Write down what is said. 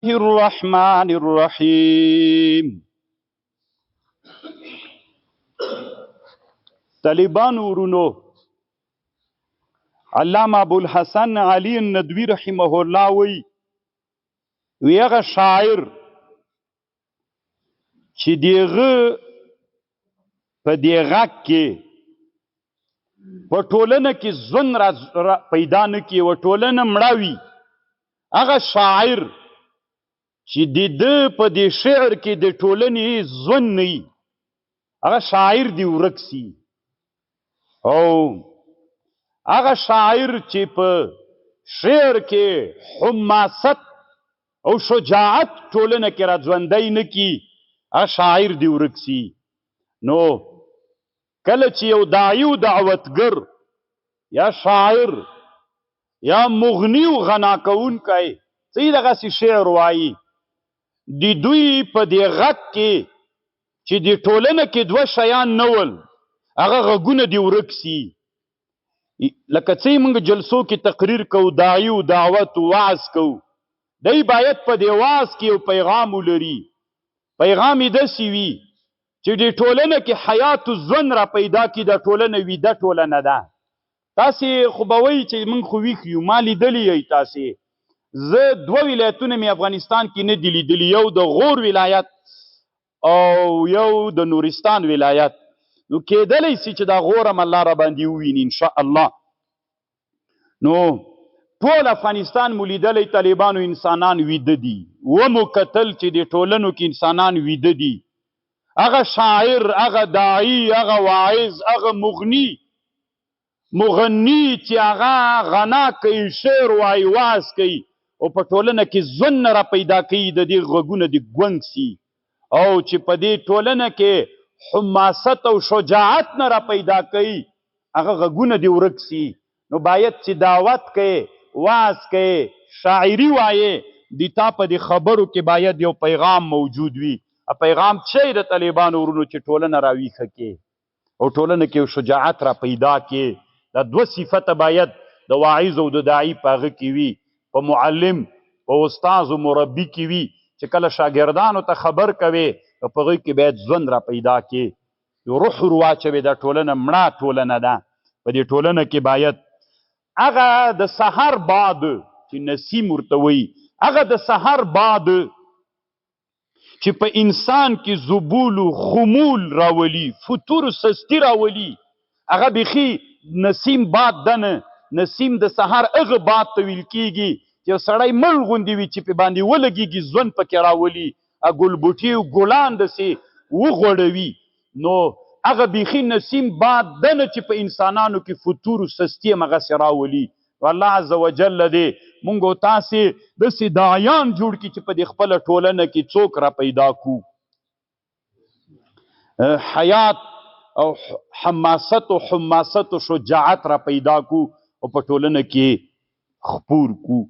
الرحمن الرحیم. طالبان ورونو علامه ابوالحسن علي الندوي رحمه الله وی هغه شاعر چې دیغه په دې غږ کې په ټولنه کې ژوند را پیدا نه کړي و ټولنه مړه وي، هغه شاعر چې د ده په دې شعر کې د ټولنې ژوند نه وي، هغه شاعر دی ورک سي. او هغه شاعر چې په شعر کې حماست او شجاعت ټولنه کې را ژوندی نه کړي، هغه شاعر دی ورک سي. نو کله چې یو داعی و دعوتګر یا شاعر یا مغنی و غنا کوونکی څه دغسې شعر وایي، د دوی په دې غږ کې چې د ټولنه کې دوه شیان نه ول، هغه غږونه دې ورک سي. لکه څه موږ جلسو کې تقریر کوو، داعی و دعوت و وعظ کوو، دی باید په دې وعظ کې یو پیغام ولري. پیغام یې داسې وي چې د ټولنه کې حیات و ژوند را پیدا کړي. دا ټولنه ویده ټولنه ده. تاسې خو به وایي چې موږ خو ویښ یو، ما لیدلی یئ تاسې. زه دوه ولایتونه مې افغانستان کې نه دي لیدلي، یو د غور ولایت او یو د نورستان ولایت. نو کېدلی سي چې دا غور هم الله را باندې وویني انشاءالله. نو ټول افغانستان مو لیدلی طالبانو انسانان ویده دي، ومو کتل چې د ټولنو کې انسانان ویده دي. هغه شاعر، هغه داعی، هغه واعظ، هغه مغنی چې هغه غنا کوي، شعر وایي، واعظ کوي او په ټولنه کې ژوند نه را پیدا کوي، د دې غږونه دې ګونګ سي. او چې په دې ټولنه کې حماست او شجاعت نه را پیدا کوي، هغه غږونه دې ورک سي. نو باید چې دعوت کوي، واعظ کوي، شاعري وایي، د تا په دې خبرو کې باید یو پیغام موجود وي. پیغام چې د طالبانو ورونو چې ټولنه را ویښه کې او ټولنه کې یو شجاعت را پیدا کې. دا دوه صفته باید د واعظ او د داعی په هغه کې وي، په معلم، په استاذ او مربي کې وي، چې کله شاګردانو ته خبر کوي په هغوی کې باید ژوند را پیدا کې، یو روح ورواچوي. دا ټولنه مړه ټولنه ده. په دې ټولنه کې باید هغه د سحر باد چې نسیم ورته وایي، هغه د سحر باد چې په انسان کې زبول و خمول راولي، فتور و سستی راولي، هغه بیخي نسیم باد دنه. نسیم د سحر هغه باد ته ویل کېږي چې یو سړی مړ غوندې وي چې په باندې ولګېږي، ژوند پکې راولي، ګلبوټي او ګلان داسې وغوړوي. نو هغه بیخي نسیم باد دنه چې په انسانانو کې فتور و سستی هم هغسې راولي. الله عز وجل دې مونږ او تاسې داسې داعیان جوړ کړي چې په دې خپله ټولنه کې څوک را پیدا کړو، حیات او حماست او شجاعت را پیدا کړو او په ټولنه کې خپور کړو.